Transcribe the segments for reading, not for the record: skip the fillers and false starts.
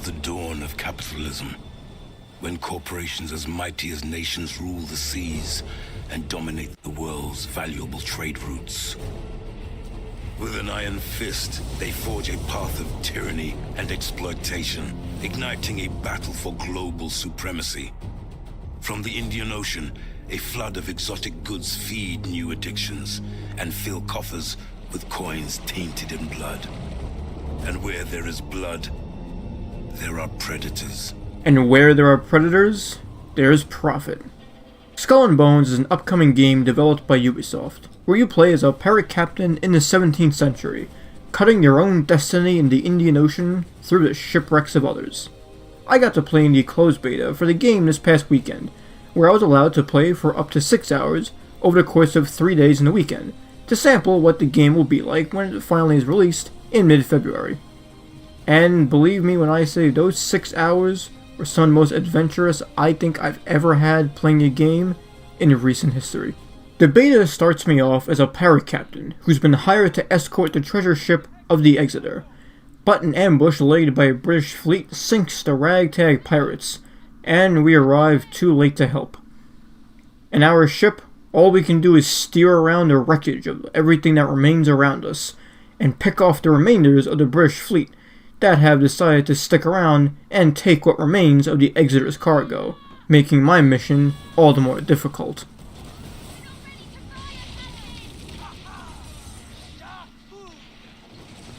the dawn of capitalism, when corporations as mighty as nations rule the seas and dominate the world's valuable trade routes. With an iron fist, they forge a path of tyranny and exploitation, igniting a battle for global supremacy. From the Indian Ocean, a flood of exotic goods feed new addictions and fill coffers with coins tainted in blood. And where there is blood, there are predators. And where there are predators, there's profit. Skull and Bones is an upcoming game developed by Ubisoft, where you play as a pirate captain in the 17th century, cutting your own destiny in the Indian Ocean through the shipwrecks of others. I got to play in the closed beta for the game this past weekend, where I was allowed to play for up to 6 hours over the course of 3 days in the weekend, to sample what the game will be like when it finally is released in mid-February. And believe me when I say those 6 hours were some of the most adventurous I think I've ever had playing a game in recent history. The beta starts me off as a pirate captain who's been hired to escort the treasure ship of the Exeter, but an ambush laid by a British fleet sinks the ragtag pirates, and we arrive too late to help. In our ship, all we can do is steer around the wreckage of everything that remains around us, and pick off the remainders of the British fleet that have decided to stick around and take what remains of the Exeter's cargo, making my mission all the more difficult.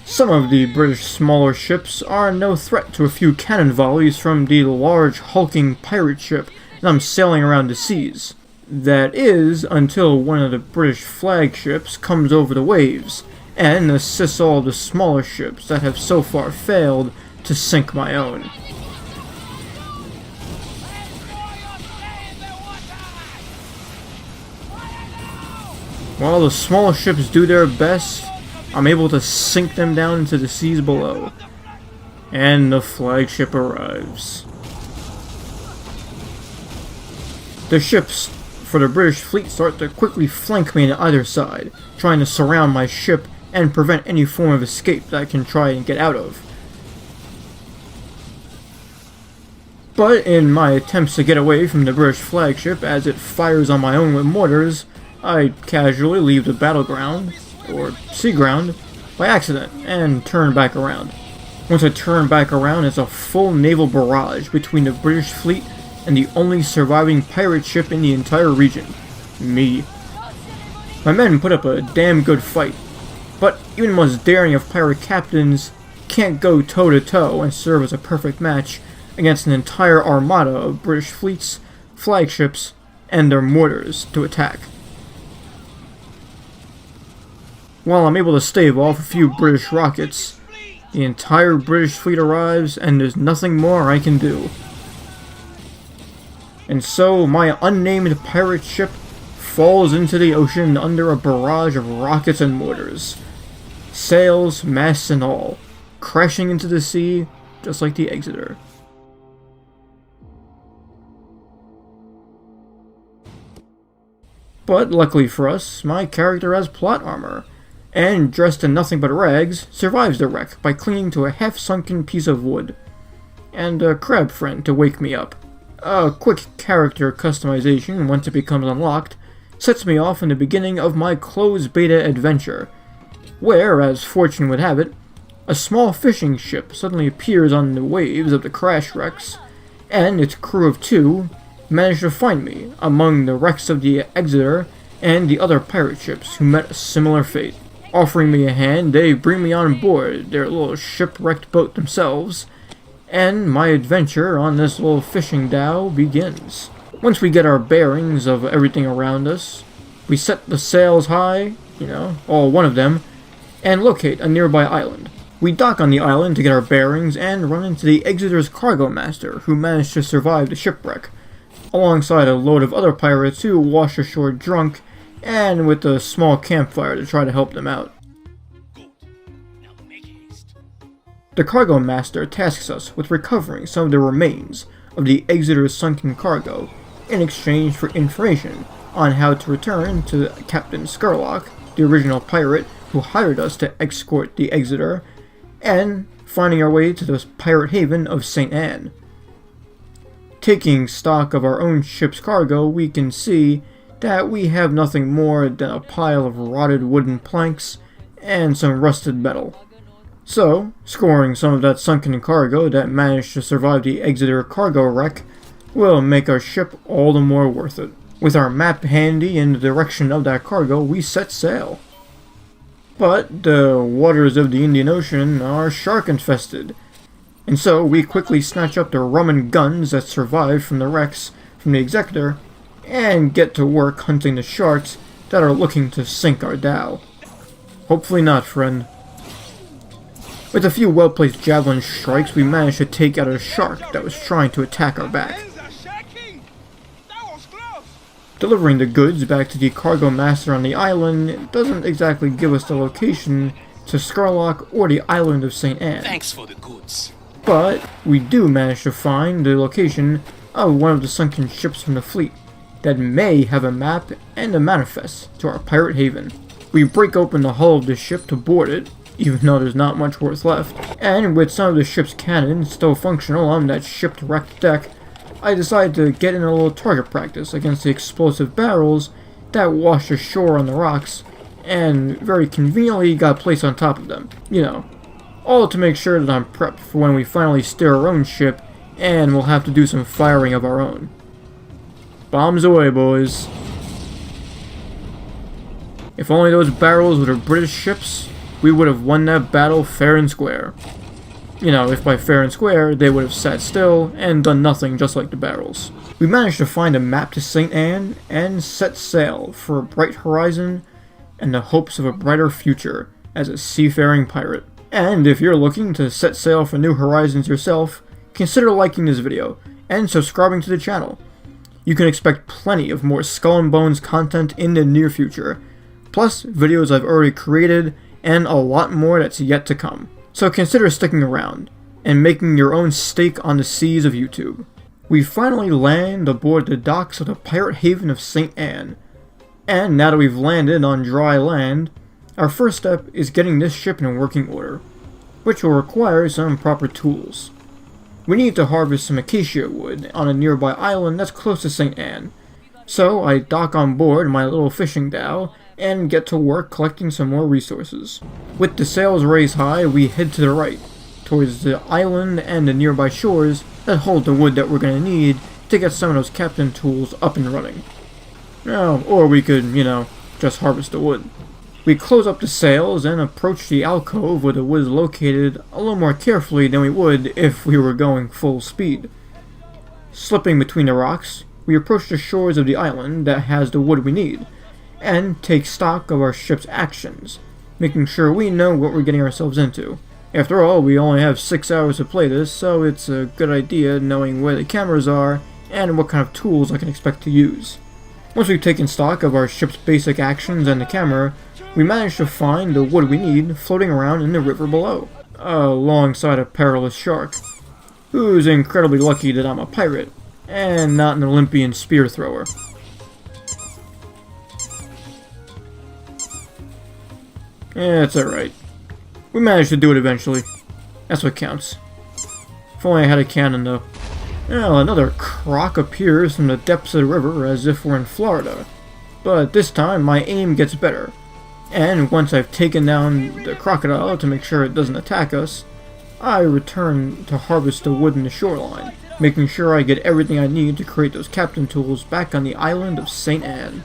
Some of the British smaller ships are no threat to a few cannon volleys from the large hulking pirate ship that I'm sailing around the seas. That is, until one of the British flagships comes over the waves and assists all the smaller ships that have so far failed to sink my own. While the smaller ships do their best, I'm able to sink them down into the seas below. And the flagship arrives. The ships for the British fleet start to quickly flank me on either side, trying to surround my ship and prevent any form of escape that I can try and get out of. But in my attempts to get away from the British flagship as it fires on my own with mortars, I casually leave the battleground, or sea ground, by accident and turn back around. Once I turn back around, it's a full naval barrage between the British fleet and the only surviving pirate ship in the entire region, me. My men put up a damn good fight, but even the most daring of pirate captains can't go toe-to-toe and serve as a perfect match against an entire armada of British fleets, flagships, and their mortars to attack. While I'm able to stave off a few British rockets, the entire British fleet arrives and there's nothing more I can do. And so my unnamed pirate ship falls into the ocean under a barrage of rockets and mortars. Sails, masts, and all, crashing into the sea just like the Exeter. But luckily for us, my character has plot armor, and dressed in nothing but rags, survives the wreck by clinging to a half-sunken piece of wood, and a crab friend to wake me up. A quick character customization, once it becomes unlocked, sets me off in the beginning of my closed beta adventure, where, as fortune would have it, a small fishing ship suddenly appears on the waves of the crash wrecks, and its crew of 2 manage to find me among the wrecks of the Exeter and the other pirate ships who met a similar fate. Offering me a hand, they bring me on board their little shipwrecked boat themselves, and my adventure on this little fishing dhow begins. Once we get our bearings of everything around us, we set the sails high, all one of them, and locate a nearby island. We dock on the island to get our bearings and run into the Exeter's cargo master who managed to survive the shipwreck, alongside a load of other pirates who washed ashore drunk and with a small campfire to try to help them out. The cargo master tasks us with recovering some of the remains of the Exeter's sunken cargo in exchange for information on how to return to Captain Skurlock, the original pirate who hired us to escort the Exeter, and finding our way to the pirate haven of St. Anne. Taking stock of our own ship's cargo, we can see that we have nothing more than a pile of rotted wooden planks and some rusted metal. So, scoring some of that sunken cargo that managed to survive the Exeter cargo wreck will make our ship all the more worth it. With our map handy in the direction of that cargo, we set sail. But the waters of the Indian Ocean are shark-infested, and so we quickly snatch up the rum and guns that survived from the wrecks from the Exeter and get to work hunting the sharks that are looking to sink our dhow. Hopefully not, friend. With a few well-placed javelin strikes, we managed to take out a shark that was trying to attack our back. Delivering the goods back to the cargo master on the island doesn't exactly give us the location to Scarlock or the island of St. Anne. Thanks for the goods. But we do manage to find the location of one of the sunken ships from the fleet that may have a map and a manifest to our pirate haven. We break open the hull of the ship to board it, even though there's not much worth left, and with some of the ship's cannons still functional on that shipwrecked deck, I decided to get in a little target practice against the explosive barrels that washed ashore on the rocks, and very conveniently got placed on top of them. You know, all to make sure that I'm prepped for when we finally steer our own ship, and we'll have to do some firing of our own. Bombs away, boys. If only those barrels were British ships, we would have won that battle fair and square. You know, if by fair and square, they would have sat still and done nothing just like the barrels. We managed to find a map to St. Anne and set sail for a bright horizon and the hopes of a brighter future as a seafaring pirate. And if you're looking to set sail for new horizons yourself, consider liking this video and subscribing to the channel. You can expect plenty of more Skull and Bones content in the near future, plus videos I've already created and a lot more that's yet to come. So consider sticking around and making your own stake on the seas of YouTube. We finally land aboard the docks of the pirate haven of St. Anne. And now that we've landed on dry land, our first step is getting this ship in working order, which will require some proper tools. We need to harvest some acacia wood on a nearby island that's close to St. Anne. So I dock on board my little fishing dhow and get to work collecting some more resources. With the sails raised high, we head to the right, towards the island and the nearby shores that hold the wood that we're going to need to get some of those captain tools up and running. Oh, or we could, you know, just harvest the wood. We close up the sails and approach the alcove where the wood is located a little more carefully than we would if we were going full speed. Slipping between the rocks, we approach the shores of the island that has the wood we need, and take stock of our ship's actions, making sure we know what we're getting ourselves into. After all, we only have 6 hours to play this, so it's a good idea knowing where the cameras are and what kind of tools I can expect to use. Once we've taken stock of our ship's basic actions and the camera, we manage to find the wood we need floating around in the river below, alongside a perilous shark, who's incredibly lucky that I'm a pirate, and not an Olympian spear thrower. Yeah, it's alright. We managed to do it eventually. That's what counts. If only I had a cannon, though. Well, another croc appears from the depths of the river as if we're in Florida. But this time, my aim gets better. And once I've taken down the crocodile to make sure it doesn't attack us, I return to harvest the wood in the shoreline, making sure I get everything I need to create those captain tools back on the island of St. Anne.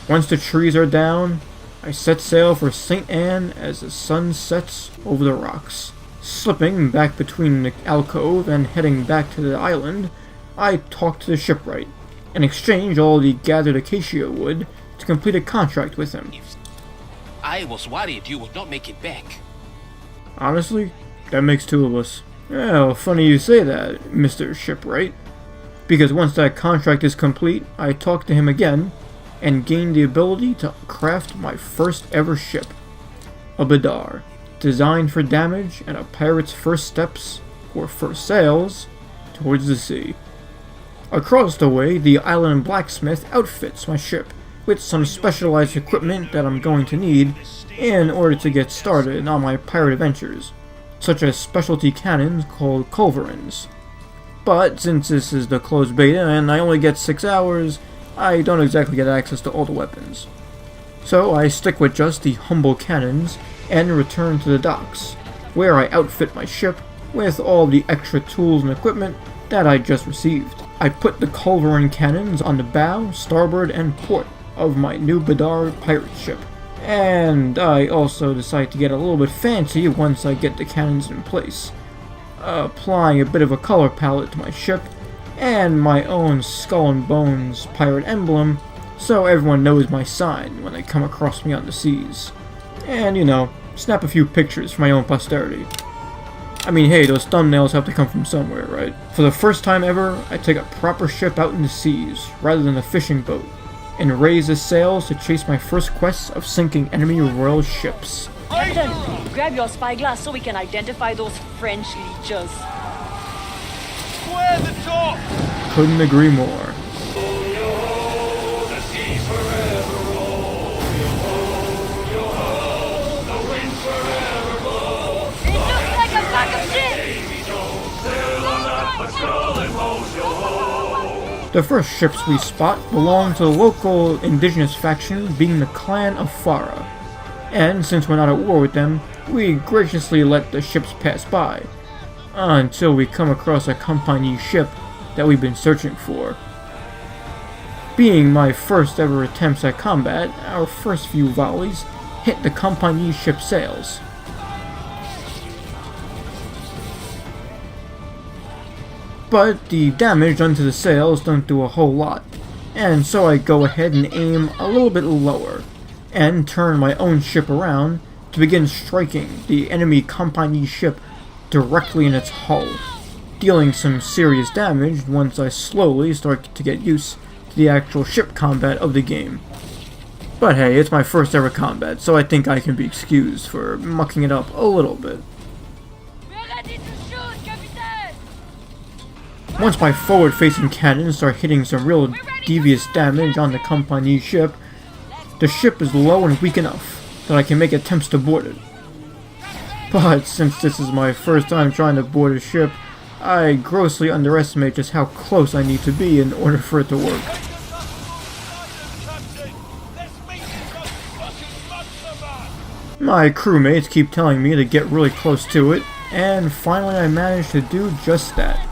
Once the trees are down, I set sail for St. Anne as the sun sets over the rocks. Slipping back between the alcove and heading back to the island, I talk to the shipwright and exchange all the gathered acacia wood to complete a contract with him. I was worried you would not make it back. Honestly, that makes 2 of us. Well, funny you say that, Mr. Shipwright, because once that contract is complete, I talk to him again and gain the ability to craft my first ever ship, a Badar, designed for damage and a pirate's first steps, or first sails, towards the sea. Across the way, the island blacksmith outfits my ship with some specialized equipment that I'm going to need in order to get started on my pirate adventures, such as specialty cannons called culverins. But since this is the closed beta and I only get 6 hours, I don't exactly get access to all the weapons. So I stick with just the humble cannons and return to the docks, where I outfit my ship with all the extra tools and equipment that I just received. I put the culverin cannons on the bow, starboard, and port of my new Bedard pirate ship. And I also decide to get a little bit fancy once I get the cannons in place, applying a bit of a color palette to my ship and my own Skull and Bones pirate emblem so everyone knows my sign when they come across me on the seas. And, you know, snap a few pictures for my own posterity. I mean, hey, those thumbnails have to come from somewhere, right? For the first time ever, I take a proper ship out in the seas, rather than a fishing boat, and raise the sails to chase my first quest of sinking enemy royal ships. Captain, grab your spyglass so we can identify those French leeches. Square the top! Couldn't agree more. It looks like a pack of ships! The first ships we spot belong to the local indigenous faction, being the clan of Farah. And since we're not at war with them, we graciously let the ships pass by, until we come across a compagnie ship that we've been searching for. Being my first ever attempts at combat, our first few volleys hit the compagnie ship sails. But the damage done to the sails don't do a whole lot, and so I go ahead and aim a little bit lower, and turn my own ship around to begin striking the enemy compagnie ship directly in its hull, dealing some serious damage once I slowly start to get used to the actual ship combat of the game. But hey, it's my first ever combat, so I think I can be excused for mucking it up a little bit. We're ready to shoot, Captain! Once my forward-facing cannons start hitting some real devious damage on the compagnie ship, the ship is low and weak enough that I can make attempts to board it. But since this is my first time trying to board a ship, I grossly underestimate just how close I need to be in order for it to work. My crewmates keep telling me to get really close to it, and finally I manage to do just that.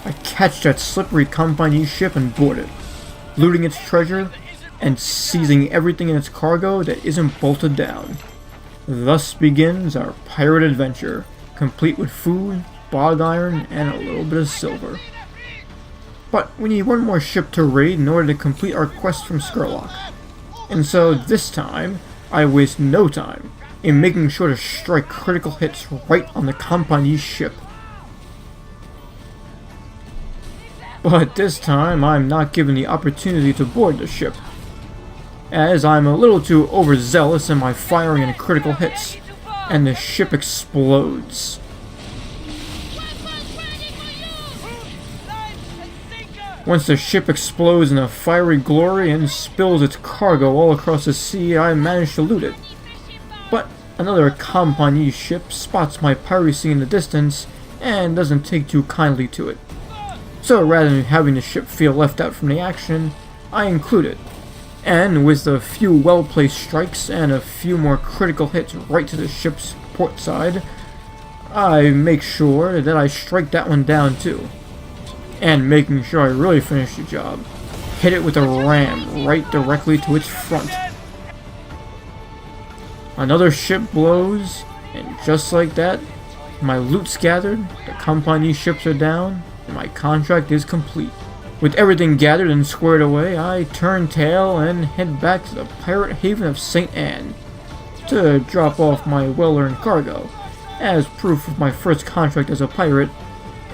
I catch that slippery compagnie ship and board it, looting its treasure and seizing everything in its cargo that isn't bolted down. Thus begins our pirate adventure, complete with food, bog iron, and a little bit of silver. But we need one more ship to raid in order to complete our quest from Skurlock. And so this time, I waste no time in making sure to strike critical hits right on the compagnie ship. But this time, I'm not given the opportunity to board the ship, as I'm a little too overzealous in my firing and critical hits, and the ship explodes. Once the ship explodes in a fiery glory and spills its cargo all across the sea, I manage to loot it. But another compagnie ship spots my piracy in the distance and doesn't take too kindly to it. So rather than having the ship feel left out from the action, I include it. And with a few well-placed strikes and a few more critical hits right to the ship's port side, I make sure that I strike that one down too. And making sure I really finish the job, hit it with a ram right directly to its front. Another ship blows, and just like that, my loot's gathered, the compagnie ships are down, and my contract is complete. With everything gathered and squared away, I turn tail and head back to the pirate haven of St. Anne to drop off my well-earned cargo, as proof of my first contract as a pirate,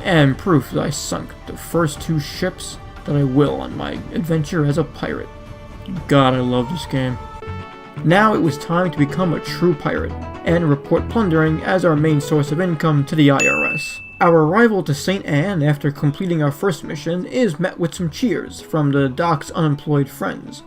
and proof that I sunk the first 2 ships that I will on my adventure as a pirate. God, I love this game. Now it was time to become a true pirate, and report plundering as our main source of income to the IRS. Our arrival to St. Anne after completing our first mission is met with some cheers from the dock's unemployed friends,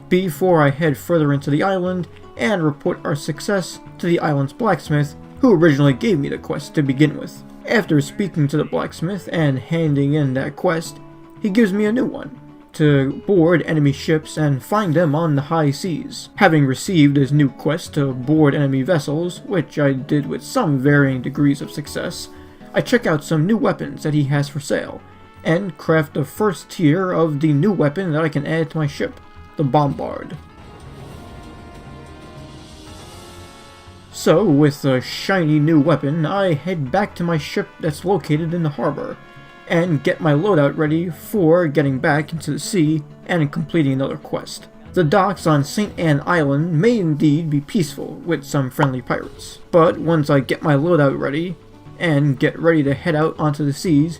before I head further into the island and report our success to the island's blacksmith, who originally gave me the quest to begin with. After speaking to the blacksmith and handing in that quest, he gives me a new one, to board enemy ships and find them on the high seas. Having received his new quest to board enemy vessels, which I did with some varying degrees of success, I check out some new weapons that he has for sale, and craft the first tier of the new weapon that I can add to my ship, the Bombard. So, with a shiny new weapon, I head back to my ship that's located in the harbor, and get my loadout ready for getting back into the sea and completing another quest. The docks on St. Anne Island may indeed be peaceful with some friendly pirates, but once I get my loadout ready and get ready to head out onto the seas,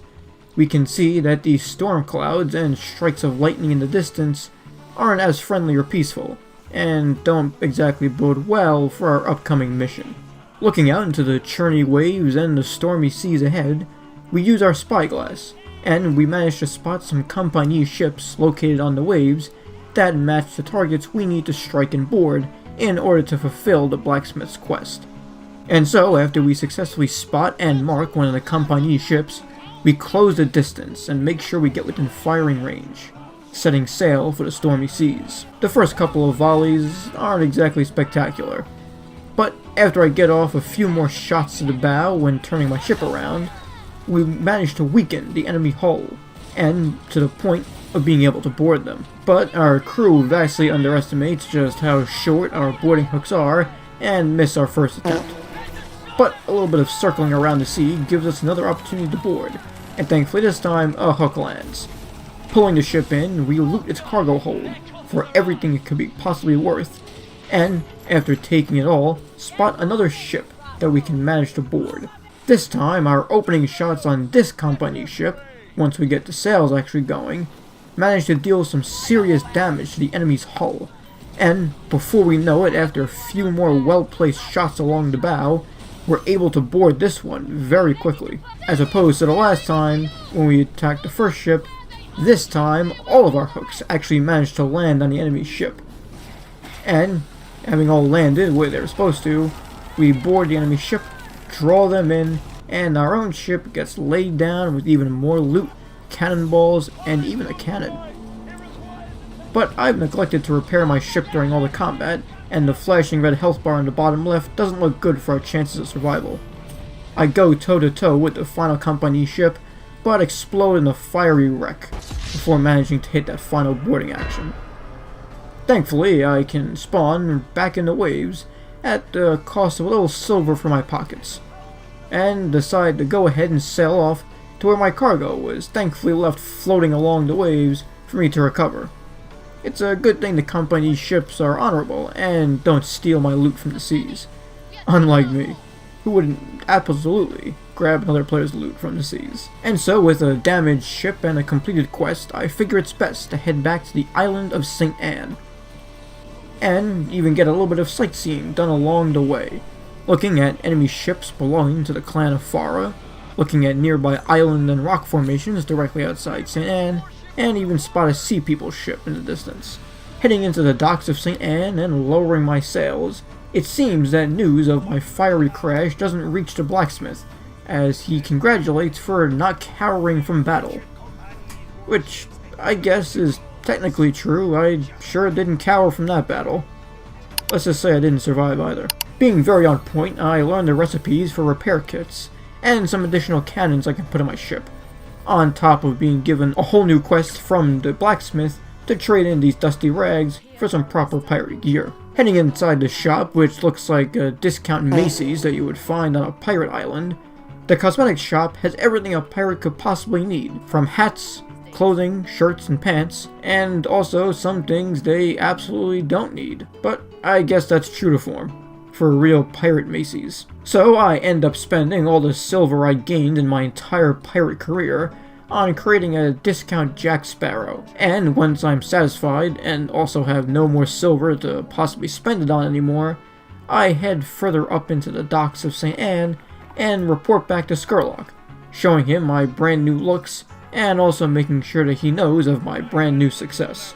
we can see that the storm clouds and strikes of lightning in the distance aren't as friendly or peaceful, and don't exactly bode well for our upcoming mission. Looking out into the churny waves and the stormy seas ahead, we use our spyglass, and we manage to spot some compagnie ships located on the waves that match the targets we need to strike and board in order to fulfill the blacksmith's quest. And so, after we successfully spot and mark one of the compagnie ships, we close the distance and make sure we get within firing range, setting sail for the stormy seas. The first couple of volleys aren't exactly spectacular, but after I get off a few more shots to the bow when turning my ship around, we manage to weaken the enemy hull, and to the point of being able to board them. But our crew vastly underestimates just how short our boarding hooks are and miss our first attempt. But a little bit of circling around the sea gives us another opportunity to board, and thankfully this time a hook lands. Pulling the ship in, we loot its cargo hold for everything it could be possibly worth, and after taking it all, spot another ship that we can manage to board. This time, our opening shots on this company ship, once we get the sails actually going, manage to deal some serious damage to the enemy's hull, and before we know it, after a few more well-placed shots along the bow, we're able to board this one very quickly. As opposed to the last time, when we attacked the first ship, this time, all of our hooks actually managed to land on the enemy ship. And, having all landed where they were supposed to, we board the enemy ship, draw them in, and our own ship gets laid down with even more loot, cannonballs, and even a cannon. But I've neglected to repair my ship during all the combat, and the flashing red health bar on the bottom left doesn't look good for our chances of survival. I go toe-to-toe with the final company ship, but explode in a fiery wreck before managing to hit that final boarding action. Thankfully, I can spawn back in the waves at the cost of a little silver for my pockets, and decide to go ahead and sail off to where my cargo was thankfully left floating along the waves for me to recover. It's a good thing the company ships are honorable and don't steal my loot from the seas, unlike me, who would absolutely grab another player's loot from the seas. And so, with a damaged ship and a completed quest, I figure it's best to head back to the island of St. Anne, and even get a little bit of sightseeing done along the way, looking at enemy ships belonging to the clan of Farah, looking at nearby island and rock formations directly outside St. Anne, and even spot a Sea People ship in the distance. Heading into the docks of St. Anne and lowering my sails, it seems that news of my fiery crash doesn't reach the blacksmith, as he congratulates for not cowering from battle. Which, I guess, is technically true. I sure didn't cower from that battle. Let's just say I didn't survive either. Being very on point, I learned the recipes for repair kits, and some additional cannons I can put on my ship, on top of being given a whole new quest from the blacksmith to trade in these dusty rags for some proper pirate gear. Heading inside the shop, which looks like a discount Macy's that you would find on a pirate island, the cosmetics shop has everything a pirate could possibly need, from hats, clothing, shirts, and pants, and also some things they absolutely don't need. But I guess that's true to form for real pirate Macy's. So I end up spending all the silver I gained in my entire pirate career on creating a discount Jack Sparrow. And once I'm satisfied and also have no more silver to possibly spend it on anymore, I head further up into the docks of St. Anne and report back to Skurlock, showing him my brand new looks and also making sure that he knows of my brand new success.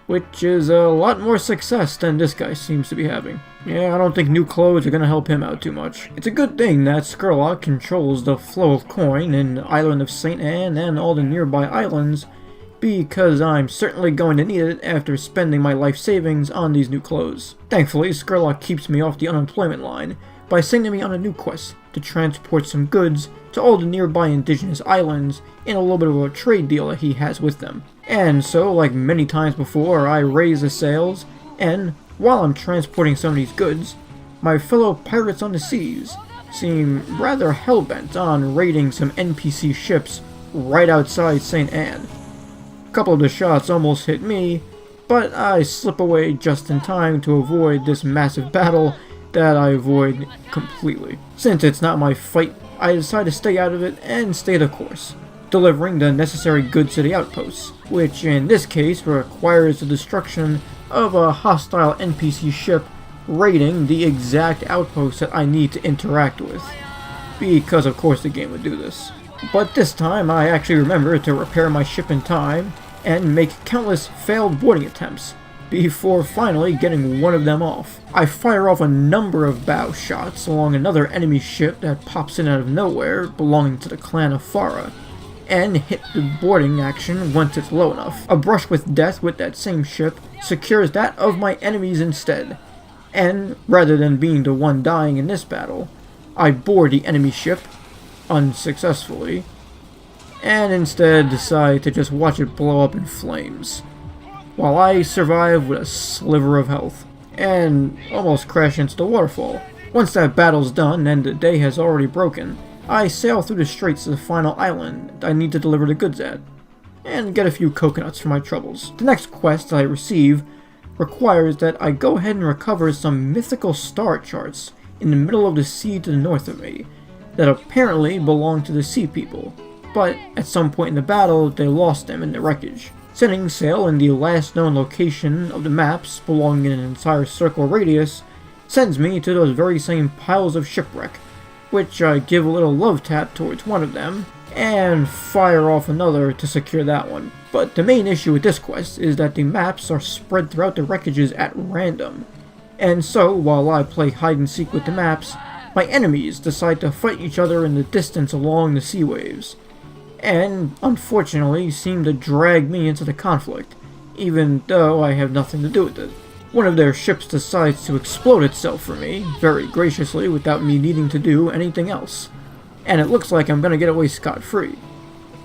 which is a lot more success than this guy seems to be having. Yeah, I don't think new clothes are gonna help him out too much. It's a good thing that Skurlock controls the flow of coin in the island of St. Anne and all the nearby islands, because I'm certainly going to need it after spending my life savings on these new clothes. Thankfully, Skurlock keeps me off the unemployment line by sending me on a new quest to transport some goods to all the nearby indigenous islands in a little bit of a trade deal that he has with them. And so, like many times before, I raise the sails, and while I'm transporting some of these goods, my fellow pirates on the seas seem rather hell-bent on raiding some NPC ships right outside St. Anne. A couple of the shots almost hit me, but I slip away just in time to avoid this massive battle that I avoid completely. Since it's not my fight, I decide to stay out of it and stay the course, delivering the necessary goods to the outposts, which in this case requires the destruction of a hostile NPC ship raiding the exact outpost that I need to interact with, because of course the game would do this. But this time I actually remember to repair my ship in time and make countless failed boarding attempts before finally getting one of them off. I fire off a number of bow shots along another enemy ship that pops in out of nowhere belonging to the clan of Farah, and hit the boarding action once it's low enough. A brush with death with that same ship secures that of my enemies instead, and rather than being the one dying in this battle, I board the enemy ship, unsuccessfully, and instead decide to just watch it blow up in flames, while I survive with a sliver of health, and almost crash into the waterfall. Once that battle's done and the day has already broken, I sail through the straits to the final island I need to deliver the goods at, and get a few coconuts for my troubles. The next quest I receive requires that I go ahead and recover some mythical star charts in the middle of the sea to the north of me, that apparently belong to the Sea People, but at some point in the battle they lost them in the wreckage. Setting sail in the last known location of the maps belonging in an entire circle radius sends me to those very same piles of shipwreck, which I give a little love tap towards one of them, and fire off another to secure that one. But the main issue with this quest is that the maps are spread throughout the wreckages at random, and so while I play hide and seek with the maps, my enemies decide to fight each other in the distance along the sea waves, and unfortunately seem to drag me into the conflict, even though I have nothing to do with it. One of their ships decides to explode itself for me, very graciously without me needing to do anything else, and it looks like I'm gonna get away scot-free,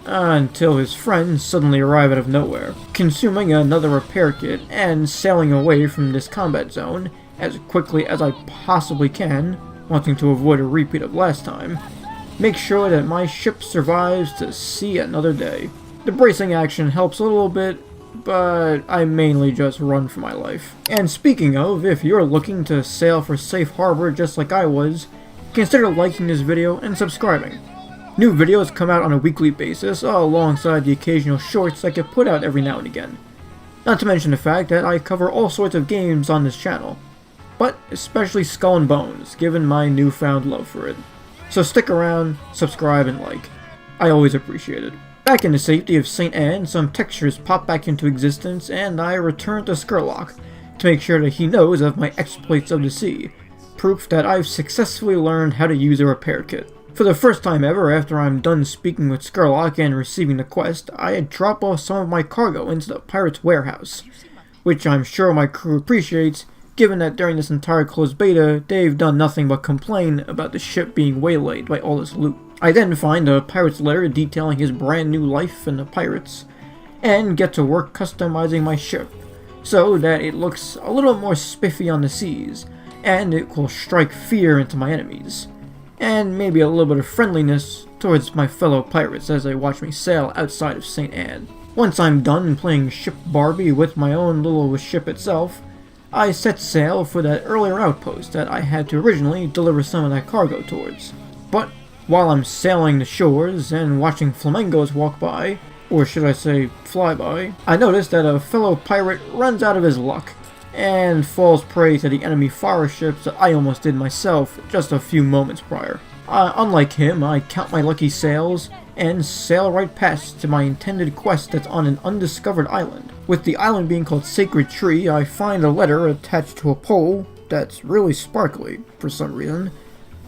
until his friends suddenly arrive out of nowhere, consuming another repair kit and sailing away from this combat zone as quickly as I possibly can, wanting to avoid a repeat of last time. Make sure that my ship survives to see another day. The bracing action helps a little bit, but I mainly just run for my life. And speaking of, if you're looking to sail for safe harbor just like I was, consider liking this video and subscribing. New videos come out on a weekly basis, alongside the occasional shorts I get put out every now and again. Not to mention the fact that I cover all sorts of games on this channel, but especially Skull and Bones, given my newfound love for it. So stick around, subscribe, and like. I always appreciate it. Back in the safety of St. Anne, some textures pop back into existence, and I return to Skurlock to make sure that he knows of my exploits of the sea, proof that I've successfully learned how to use a repair kit. For the first time ever after I'm done speaking with Skurlock and receiving the quest, I drop off some of my cargo into the pirate's warehouse, which I'm sure my crew appreciates, given that during this entire closed beta, they've done nothing but complain about the ship being waylaid by all this loot. I then find a pirate's letter detailing his brand new life in the pirates, and get to work customizing my ship, so that it looks a little more spiffy on the seas, and it will strike fear into my enemies, and maybe a little bit of friendliness towards my fellow pirates as they watch me sail outside of St. Anne. Once I'm done playing Ship Barbie with my own little ship itself, I set sail for that earlier outpost that I had to originally deliver some of that cargo towards. But while I'm sailing the shores and watching flamingos walk by, or should I say fly by, I notice that a fellow pirate runs out of his luck and falls prey to the enemy fire ships that I almost did myself just a few moments prior. Unlike him, I count my lucky sails and sail right past to my intended quest that's on an undiscovered island. With the island being called Sacred Tree, I find a letter attached to a pole that's really sparkly for some reason,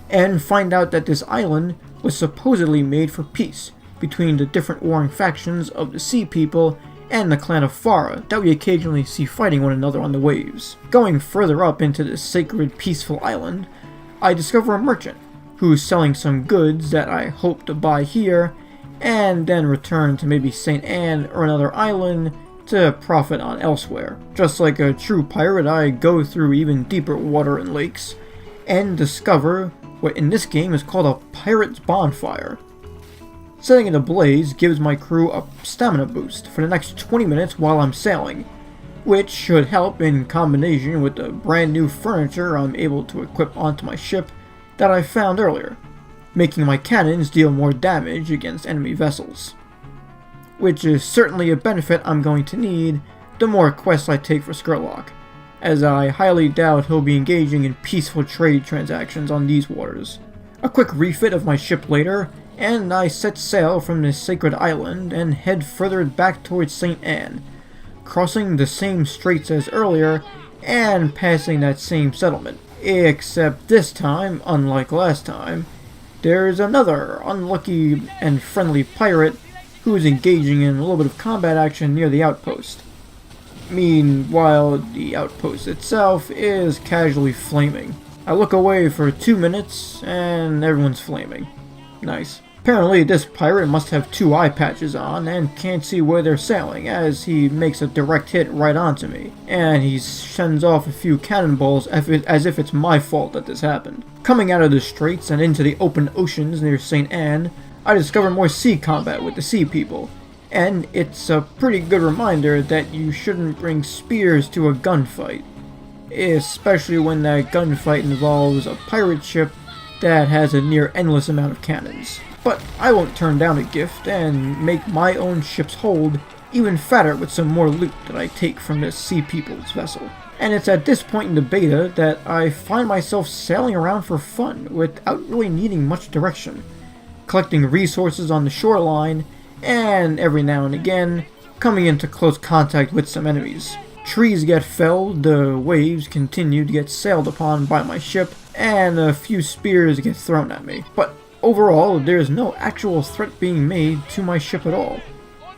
and find out that this island was supposedly made for peace between the different warring factions of the Sea People and the clan of Farah that we occasionally see fighting one another on the waves. Going further up into this sacred, peaceful island, I discover a merchant who's selling some goods that I hope to buy here, and then return to maybe St. Anne or another island to profit on elsewhere. Just like a true pirate, I go through even deeper water and lakes, and discover what in this game is called a pirate's bonfire. Setting it ablaze gives my crew a stamina boost for the next 20 minutes while I'm sailing, which should help in combination with the brand new furniture I'm able to equip onto my ship that I found earlier, making my cannons deal more damage against enemy vessels. Which is certainly a benefit I'm going to need the more quests I take for Skurlock, as I highly doubt he'll be engaging in peaceful trade transactions on these waters. A quick refit of my ship later, and I set sail from this sacred island and head further back towards St. Anne, crossing the same straits as earlier and passing that same settlement. Except this time, unlike last time, there's another unlucky and friendly pirate who is engaging in a little bit of combat action near the outpost. Meanwhile, the outpost itself is casually flaming. I look away for 2 minutes and everyone's flaming. Nice. Apparently this pirate must have 2 eye patches on and can't see where they're sailing, as he makes a direct hit right onto me, and he sends off a few cannonballs as if it's my fault that this happened. Coming out of the straits and into the open oceans near St. Anne, I discover more sea combat with the Sea People, and it's a pretty good reminder that you shouldn't bring spears to a gunfight, especially when that gunfight involves a pirate ship that has a near endless amount of cannons. But I won't turn down a gift and make my own ship's hold even fatter with some more loot that I take from this Sea People's vessel. And it's at this point in the beta that I find myself sailing around for fun without really needing much direction, collecting resources on the shoreline, and every now and again coming into close contact with some enemies. Trees get felled, the waves continue to get sailed upon by my ship, and a few spears get thrown at me. But overall, there's no actual threat being made to my ship at all.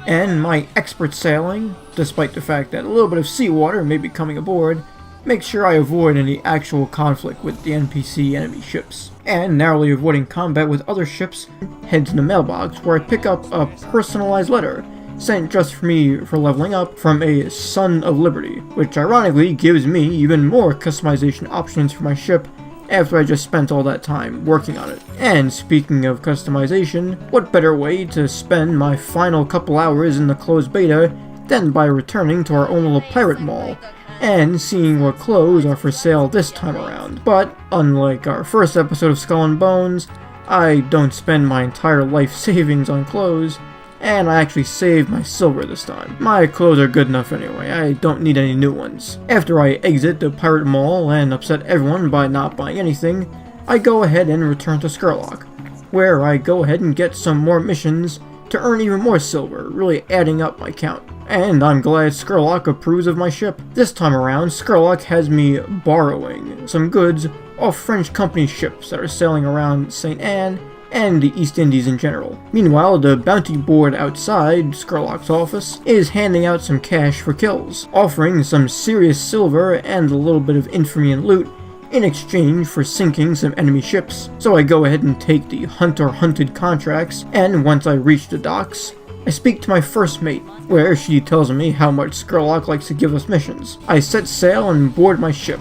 And my expert sailing, despite the fact that a little bit of seawater may be coming aboard, makes sure I avoid any actual conflict with the NPC enemy ships. And narrowly avoiding combat with other ships, head to the mailbox where I pick up a personalized letter sent just for me for leveling up from a Son of Liberty, which ironically gives me even more customization options for my ship after I just spent all that time working on it. And speaking of customization, what better way to spend my final couple hours in the closed beta than by returning to our own little pirate mall and seeing what clothes are for sale this time around. But unlike our first episode of Skull and Bones, I don't spend my entire life savings on clothes, and I actually saved my silver this time. My clothes are good enough anyway, I don't need any new ones. After I exit the pirate mall and upset everyone by not buying anything, I go ahead and return to Skurlock, where I go ahead and get some more missions to earn even more silver, really adding up my count. And I'm glad Skurlock approves of my ship. This time around, Skurlock has me borrowing some goods off French company ships that are sailing around St. Anne and the East Indies in general. Meanwhile, the bounty board outside Skurlock's office is handing out some cash for kills, offering some serious silver and a little bit of infamy and loot in exchange for sinking some enemy ships. So I go ahead and take the hunter-hunted contracts, and once I reach the docks, I speak to my first mate, where she tells me how much Skurlock likes to give us missions. I set sail and board my ship,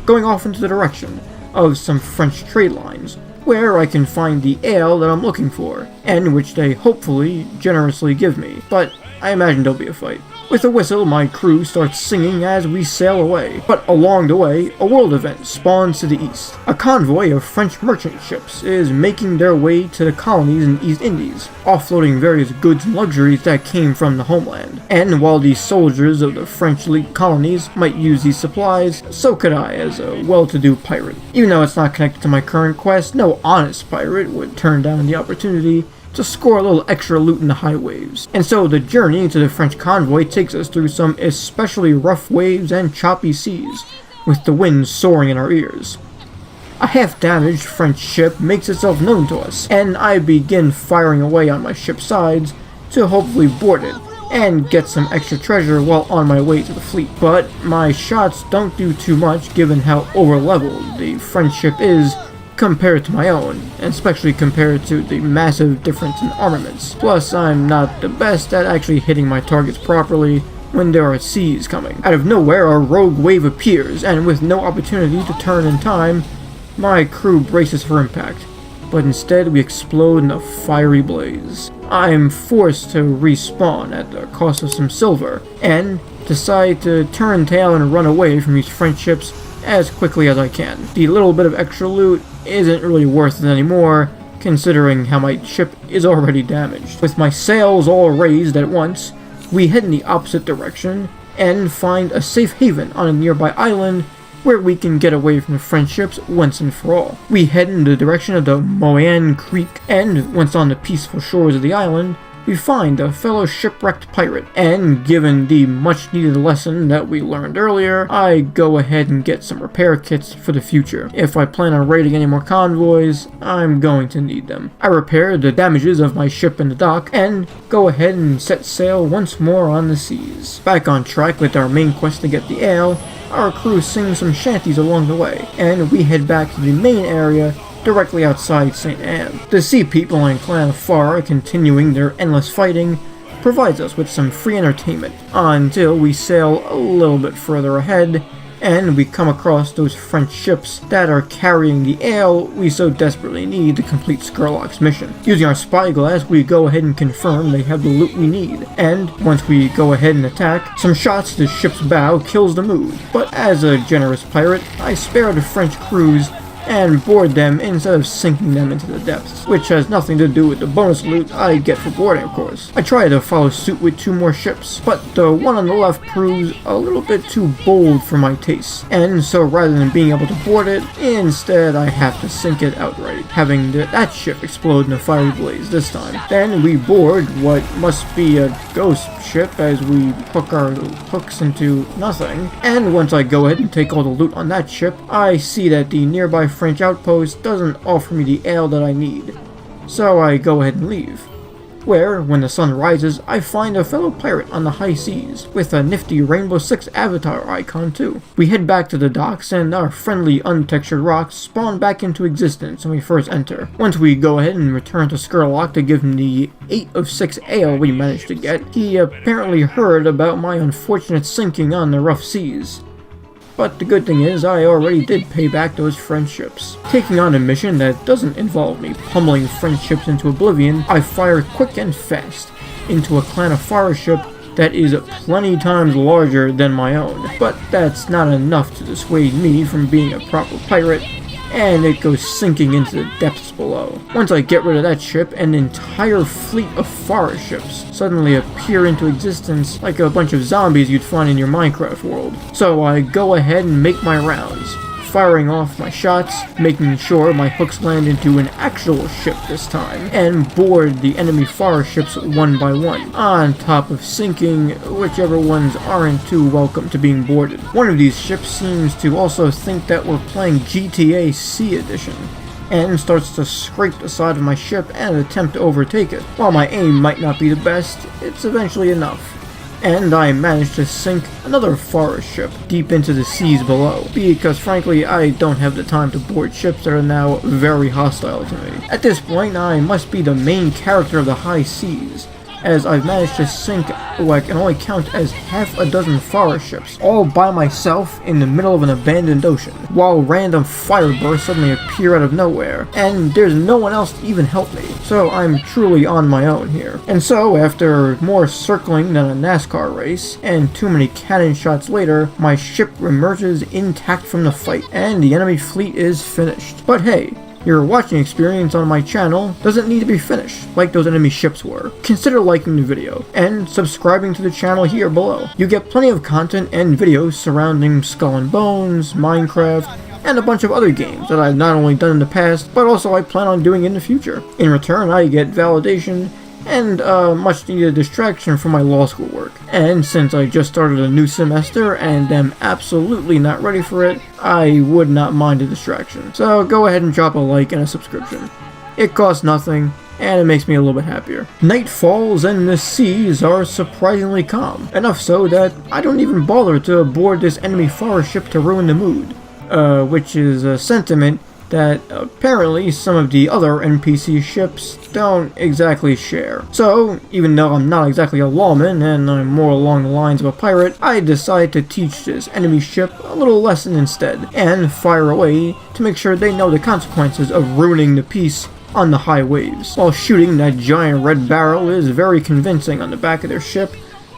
going off into the direction of some French trade lines, where I can find the ale that I'm looking for, and which they hopefully generously give me, but I imagine there'll be a fight. With a whistle, my crew starts singing as we sail away, but along the way, a world event spawns to the east. A convoy of French merchant ships is making their way to the colonies in the East Indies, offloading various goods and luxuries that came from the homeland. And while the soldiers of the French elite colonies might use these supplies, so could I as a well-to-do pirate. Even though it's not connected to my current quest, no honest pirate would turn down the opportunity to score a little extra loot in the high waves. And so the journey to the French convoy takes us through some especially rough waves and choppy seas, with the wind soaring in our ears. A half-damaged French ship makes itself known to us, and I begin firing away on my ship's sides to hopefully board it and get some extra treasure while on my way to the fleet. But my shots don't do too much given how over-leveled the French ship is compared to my own, and especially compared to the massive difference in armaments. Plus, I'm not the best at actually hitting my targets properly when there are seas coming. Out of nowhere, a rogue wave appears, and with no opportunity to turn in time, my crew braces for impact, but instead we explode in a fiery blaze. I'm forced to respawn at the cost of some silver, and decide to turn tail and run away from these French ships as quickly as I can. The little bit of extra loot isn't really worth it anymore, considering how my ship is already damaged. With my sails all raised at once, we head in the opposite direction, and find a safe haven on a nearby island where we can get away from the French ships once and for all. We head in the direction of the Moan Creek, and once on the peaceful shores of the island, we find a fellow shipwrecked pirate, and given the much needed lesson that we learned earlier, I go ahead and get some repair kits for the future. If I plan on raiding any more convoys, I'm going to need them. I repair the damages of my ship in the dock, and go ahead and set sail once more on the seas. Back on track with our main quest to get the ale, our crew sings some shanties along the way, and we head back to the main area directly outside St. Anne. The Sea People and Clan of Far, continuing their endless fighting, provides us with some free entertainment until we sail a little bit further ahead and we come across those French ships that are carrying the ale we so desperately need to complete Skurlock's mission. Using our spyglass, we go ahead and confirm they have the loot we need, and once we go ahead and attack, some shots to the ship's bow kills the mood. But as a generous pirate, I spare the French crews and board them instead of sinking them into the depths, which has nothing to do with the bonus loot I get for boarding, of course. I try to follow suit with 2 more ships, but the one on the left proves a little bit too bold for my taste, and so rather than being able to board it, instead I have to sink it outright, having that ship explode in a fiery blaze this time. Then we board what must be a ghost ship as we hook our hooks into nothing, and once I go ahead and take all the loot on that ship, I see that the nearby French outpost doesn't offer me the ale that I need, so I go ahead and leave. Where, when the sun rises, I find a fellow pirate on the high seas, with a nifty Rainbow Six avatar icon too. We head back to the docks, and our friendly untextured rocks spawn back into existence when we first enter. Once we go ahead and return to Skurlock to give him the 8 of 6 ale we managed to get, he apparently heard about my unfortunate sinking on the rough seas. But the good thing is, I already did pay back those French ships. Taking on a mission that doesn't involve me pummeling French ships into oblivion, I fire quick and fast into a Clan of Fire ship that is plenty times larger than my own. But that's not enough to dissuade me from being a proper pirate, and it goes sinking into the depths below. Once I get rid of that ship, an entire fleet of forest ships suddenly appear into existence like a bunch of zombies you'd find in your Minecraft world. So I go ahead and make my rounds, firing off my shots, making sure my hooks land into an actual ship this time, and board the enemy forest ships one by one, on top of sinking whichever ones aren't too welcome to being boarded. One of these ships seems to also think that we're playing GTA C Edition, and starts to scrape the side of my ship and attempt to overtake it. While my aim might not be the best, it's eventually enough, and I managed to sink another forest ship deep into the seas below, because frankly I don't have the time to board ships that are now very hostile to me. At this point I must be the main character of the high seas, as I've managed to sink what I can only count as half a dozen forest ships, all by myself in the middle of an abandoned ocean, while random fire bursts suddenly appear out of nowhere, and there's no one else to even help me, so I'm truly on my own here. And so, after more circling than a NASCAR race, and too many cannon shots later, my ship emerges intact from the fight, and the enemy fleet is finished. But hey, your watching experience on my channel doesn't need to be finished like those enemy ships were. Consider liking the video and subscribing to the channel here below. You get plenty of content and videos surrounding Skull and Bones, Minecraft, and a bunch of other games that I've not only done in the past, but also I plan on doing in the future. In return, I get validation and much needed distraction from my law school work. And since I just started a new semester and am absolutely not ready for it, I would not mind a distraction. So go ahead and drop a like and a subscription. It costs nothing, and it makes me a little bit happier. Night falls and the seas are surprisingly calm, enough so that I don't even bother to board this enemy forest ship to ruin the mood. Which is a sentiment that apparently some of the other NPC ships don't exactly share. So, even though I'm not exactly a lawman and I'm more along the lines of a pirate, I decide to teach this enemy ship a little lesson instead, and fire away to make sure they know the consequences of ruining the peace on the high waves. While shooting that giant red barrel is very convincing on the back of their ship,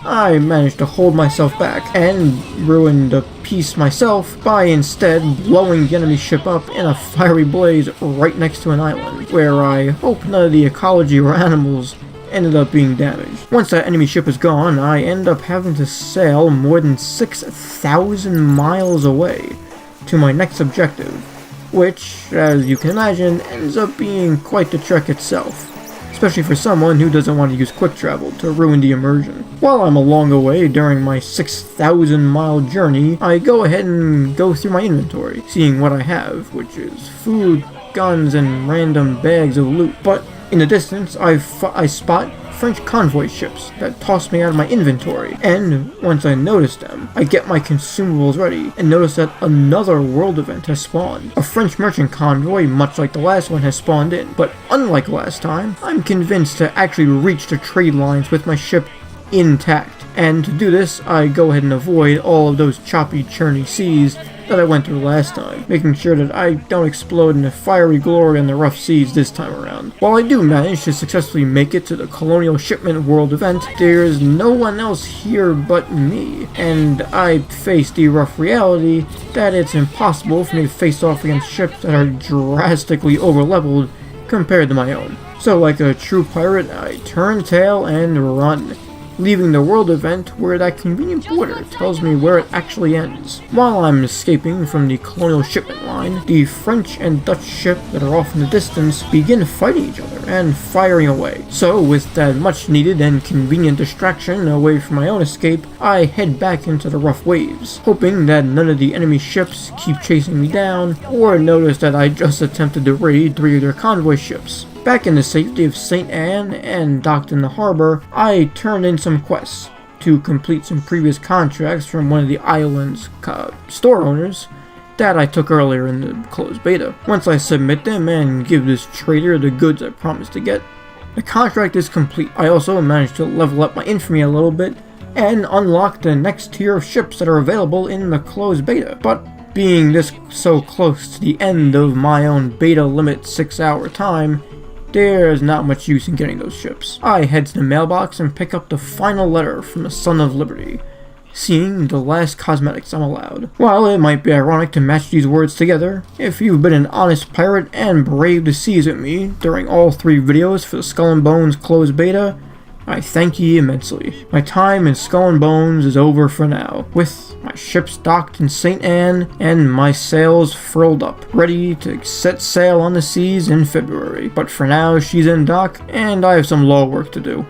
I managed to hold myself back and ruin the peace myself by instead blowing the enemy ship up in a fiery blaze right next to an island, where I hope none of the ecology or animals ended up being damaged. Once that enemy ship is gone, I end up having to sail more than 6,000 miles away to my next objective, which, as you can imagine, ends up being quite the trek itself, especially for someone who doesn't want to use quick travel to ruin the immersion. While I'm along the way during my 6,000 mile journey, I go ahead and go through my inventory, seeing what I have, which is food, guns, and random bags of loot. But in the distance, I spot French convoy ships that toss me out of my inventory, and once I notice them, I get my consumables ready and notice that another world event has spawned. A French merchant convoy, much like the last one, has spawned in, but unlike last time, I'm convinced to actually reach the trade lines with my ship intact. And to do this, I go ahead and avoid all of those choppy, churny seas that I went through last time, making sure that I don't explode in the fiery glory on the rough seas this time around. While I do manage to successfully make it to the Colonial Shipment World event, there's no one else here but me, and I face the rough reality that it's impossible for me to face off against ships that are drastically overleveled compared to my own. So like a true pirate, I turn tail and run, leaving the world event where that convenient border tells me where it actually ends. While I'm escaping from the colonial shipment line, the French and Dutch ship that are off in the distance begin fighting each other and firing away. So with that much needed and convenient distraction away from my own escape, I head back into the rough waves, hoping that none of the enemy ships keep chasing me down or notice that I just attempted to raid 3 of their convoy ships. Back in the safety of St. Anne and docked in the harbor, I turned in some quests to complete some previous contracts from one of the island's store owners that I took earlier in the closed beta. Once I submit them and give this trader the goods I promised to get, the contract is complete. I also managed to level up my infamy a little bit and unlock the next tier of ships that are available in the closed beta. But being this so close to the end of my own beta limit 6-hour time, there's not much use in getting those ships. I head to the mailbox and pick up the final letter from the Son of Liberty, seeing the last cosmetics I'm allowed. While it might be ironic to match these words together, if you've been an honest pirate and braved the seas with me during all 3 videos for the Skull and Bones closed beta, I thank ye immensely. My time in Skull and Bones is over for now, with my ships docked in St. Anne and my sails furled up, ready to set sail on the seas in February. But for now, she's in dock, and I have some law work to do.